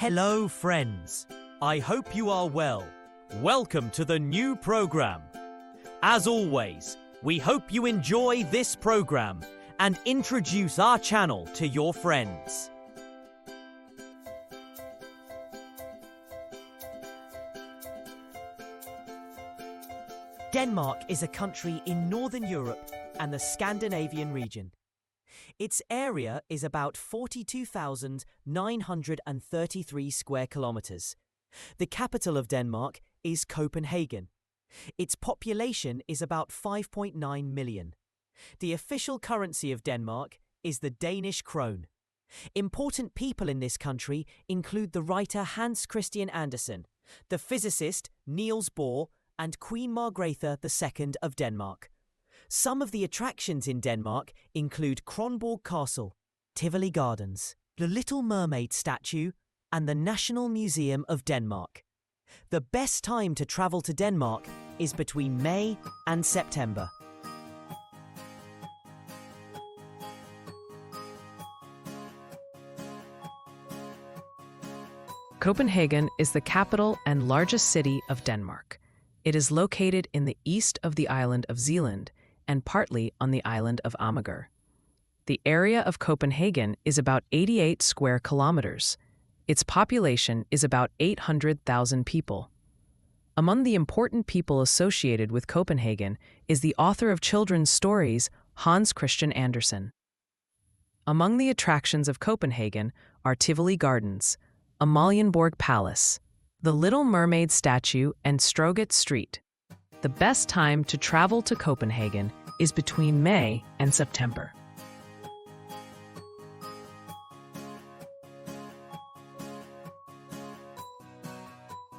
Hello, friends. I hope you are well. Welcome to the new program. As always, we hope you enjoy this program and introduce our channel to your friends. Denmark is a country in Northern Europe and the Scandinavian region. Its area is about 42,933 square kilometers. The capital of Denmark is Copenhagen. Its population is about 5.9 million. The official currency of Denmark is the Danish krone. Important people in this country include the writer Hans Christian Andersen, the physicist Niels Bohr, and Queen Margrethe II of Denmark. Some of the attractions in Denmark include Kronborg Castle, Tivoli Gardens, the Little Mermaid statue, and the National Museum of Denmark. The best time to travel to Denmark is between May and September. Copenhagen is the capital and largest city of Denmark. It is located in the east of the island of Zealand and partly on the island of Amager. The area of Copenhagen is about 88 square kilometers. Its population is about 800,000 people. Among the important people associated with Copenhagen is the author of children's stories, Hans Christian Andersen. Among the attractions of Copenhagen are Tivoli Gardens, Amalienborg Palace, the Little Mermaid statue, and Stroget Street. The best time to travel to Copenhagen is between May and September.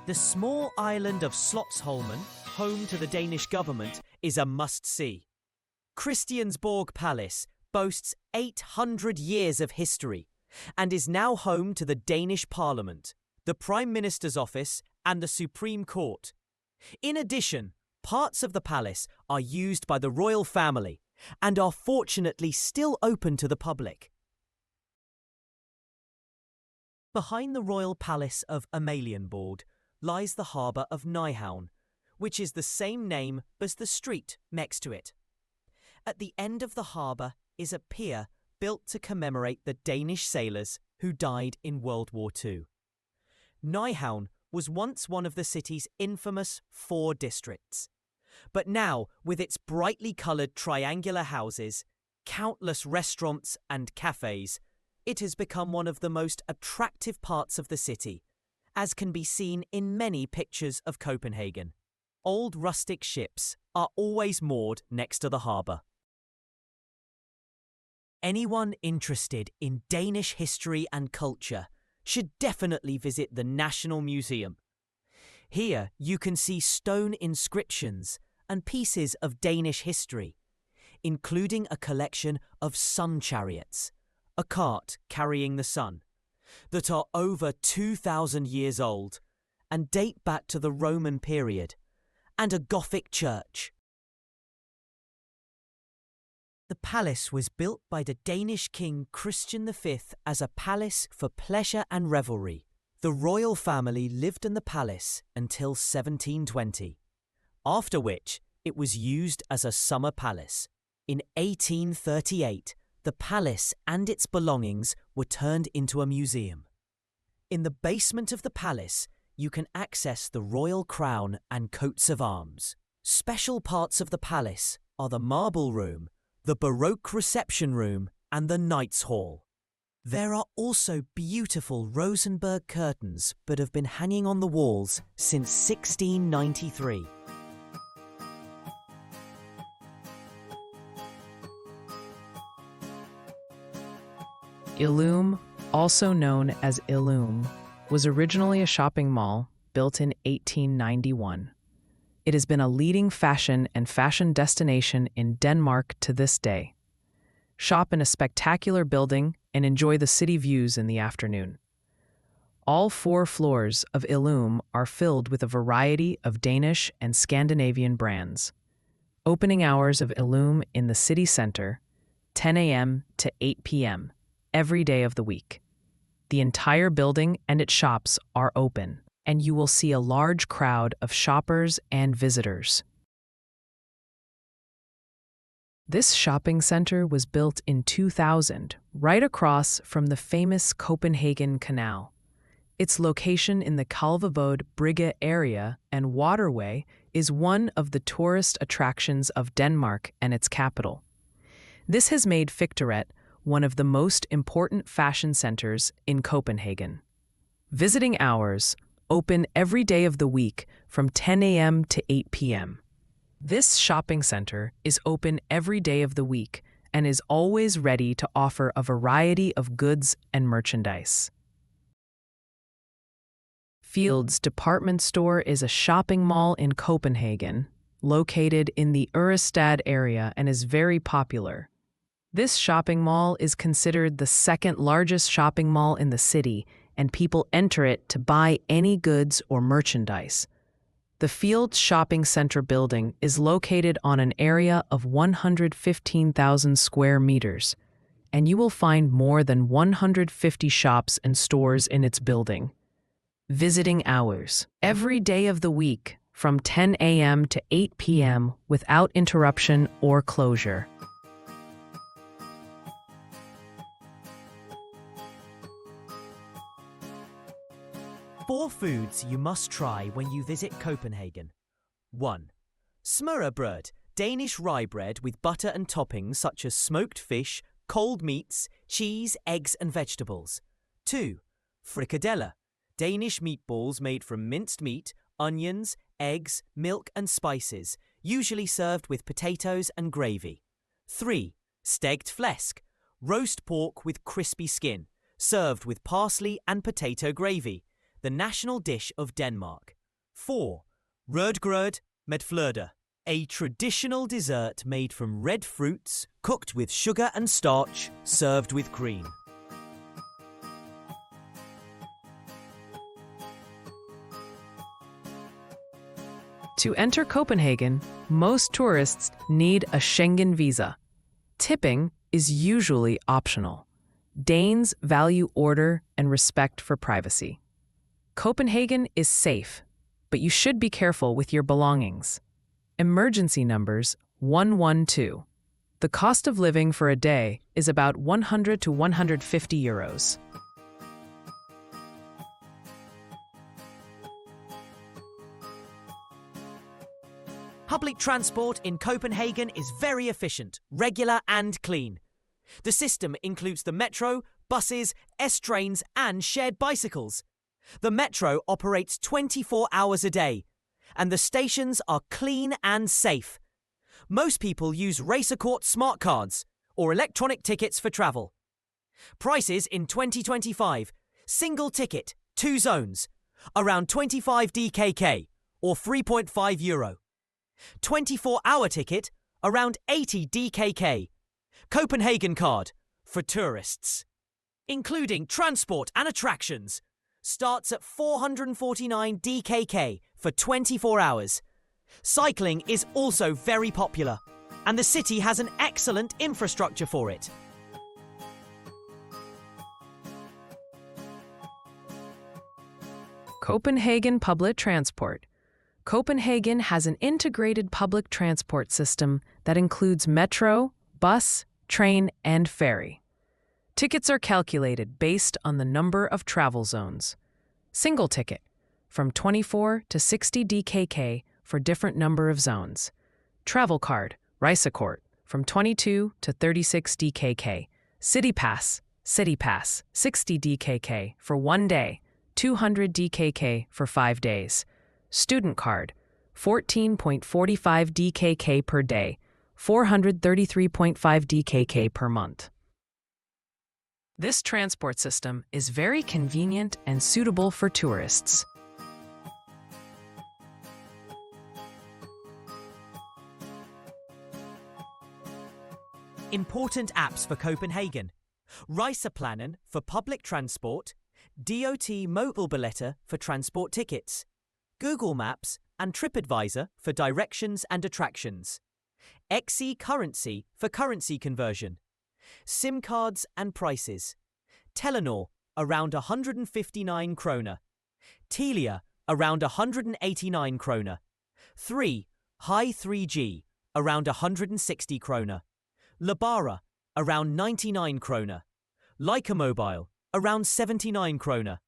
The small island of Slotsholmen, home to the Danish government, is a must-see. Christiansborg Palace boasts 800 years of history and is now home to the Danish Parliament, the Prime Minister's office, and the Supreme Court. In addition, parts of the palace are used by the royal family and are fortunately still open to the public. Behind the royal palace of Amalienborg lies the harbour of Nyhavn, which is the same name as the street next to it. At the end of the harbour is a pier built to commemorate the Danish sailors who died in World War II. Nyhavn was once one of the city's infamous 4 districts. But now, with its brightly coloured triangular houses, countless restaurants and cafes, it has become one of the most attractive parts of the city, as can be seen in many pictures of Copenhagen. Old rustic ships are always moored next to the harbour. Anyone interested in Danish history and culture should definitely visit the National Museum. Here you can see stone inscriptions and pieces of Danish history, including a collection of sun chariots, a cart carrying the sun, that are over 2,000 years old and date back to the Roman period, and a Gothic church. The palace was built by the Danish king Christian V as a palace for pleasure and revelry. The royal family lived in the palace until 1720, after which it was used as a summer palace. In 1838, the palace and its belongings were turned into a museum. In the basement of the palace, you can access the royal crown and coats of arms. Special parts of the palace are the marble room, the Baroque reception room, and the Knights' Hall. There are also beautiful Rosenberg curtains that have been hanging on the walls since 1693. Illum, also known as Illum, was originally a shopping mall built in 1891. It has been a leading fashion destination in Denmark to this day. Shop in a spectacular building and enjoy the city views in the afternoon. All 4 floors of Illum are filled with a variety of Danish and Scandinavian brands. Opening hours of Illum in the city center, 10 a.m. to 8 p.m., every day of the week. The entire building and its shops are open, and you will see a large crowd of shoppers and visitors. This shopping center was built in 2000, right across from the famous Copenhagen Canal. Its location in the Kalvebod Brygge area and waterway is one of the tourist attractions of Denmark and its capital. This has made Fictoret one of the most important fashion centers in Copenhagen. Visiting hours open every day of the week from 10 a.m. to 8 p.m. This shopping center is open every day of the week and is always ready to offer a variety of goods and merchandise. Field's department store is a shopping mall in Copenhagen, located in the Ørestad area and is very popular. This shopping mall is considered the second largest shopping mall in the city, and people enter it to buy any goods or merchandise. The Field Shopping Center building is located on an area of 115,000 square meters, and you will find more than 150 shops and stores in its building. Visiting hours every day of the week from 10 a.m. to 8 p.m. without interruption or closure. Four foods you must try when you visit Copenhagen. 1. Smørrebrød, Danish rye bread with butter and toppings such as smoked fish, cold meats, cheese, eggs and vegetables. 2. Frikadeller, Danish meatballs made from minced meat, onions, eggs, milk and spices, usually served with potatoes and gravy. 3. Stegt flæsk, roast pork with crispy skin, served with parsley and potato gravy, the national dish of Denmark. 4. Rødgrød med fløde, a traditional dessert made from red fruits, cooked with sugar and starch, served with cream. To enter Copenhagen, most tourists need a Schengen visa. Tipping is usually optional. Danes value order and respect for privacy. Copenhagen is safe, but you should be careful with your belongings. Emergency numbers 112. The cost of living for a day is about 100 to 150 euros. Public transport in Copenhagen is very efficient, regular and clean. The system includes the metro, buses, S-trains and shared bicycles. The metro operates 24 hours a day, and the stations are clean and safe. Most people use Racercourt smart cards or electronic tickets for travel. Prices in 2025: single ticket, 2 zones, around 25 DKK or 3.5 euro. 24-hour ticket, around 80 DKK. Copenhagen card for tourists, including transport and attractions, starts at 449 DKK for 24 hours. Cycling is also very popular, and the city has an excellent infrastructure for it. Copenhagen public transport. Copenhagen has an integrated public transport system that includes metro, bus, train, and ferry. Tickets are calculated based on the number of travel zones. Single ticket, from 24 to 60 DKK for different number of zones. Travel card, Reisecourt, from 22 to 36 DKK. City Pass, 60 DKK for 1 day, 200 DKK for 5 days. Student card, 14.45 DKK per day, 433.5 DKK per month. This transport system is very convenient and suitable for tourists. Important apps for Copenhagen: Reiseplanen for public transport, DOT Mobilbilletter for transport tickets, Google Maps and TripAdvisor for directions and attractions, XE Currency for currency conversion, SIM cards and prices, Telenor, around 159 kroner. Telia, around 189 kroner. 3. High 3G, around 160 kroner. Lebara, around 99 kroner. Leica Mobile, around 79 kroner.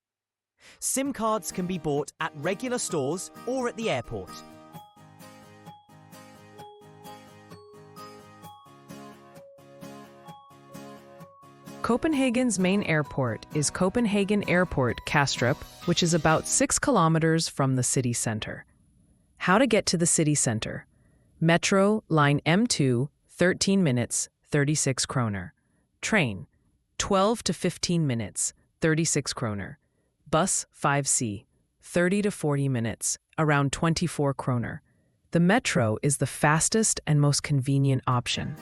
SIM cards can be bought at regular stores or at the airport. Copenhagen's main airport is Copenhagen Airport Kastrup, which is about 6 kilometers from the city center. How to get to the city center? Metro, line M2, 13 minutes, 36 kroner. Train, 12 to 15 minutes, 36 kroner. Bus 5C, 30 to 40 minutes, around 24 kroner. The metro is the fastest and most convenient option.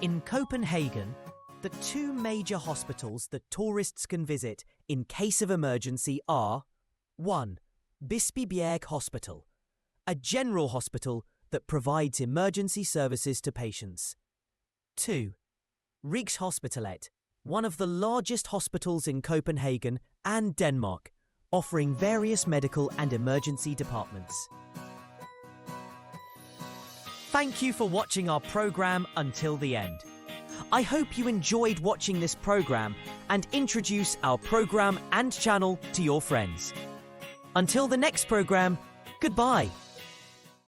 In Copenhagen, the two major hospitals that tourists can visit in case of emergency are 1. Bispebjerg Hospital, a general hospital that provides emergency services to patients. 2. Rigshospitalet, one of the largest hospitals in Copenhagen and Denmark, offering various medical and emergency departments. Thank you for watching our program until the end. I hope you enjoyed watching this program and introduce our program and channel to your friends. Until the next program, goodbye.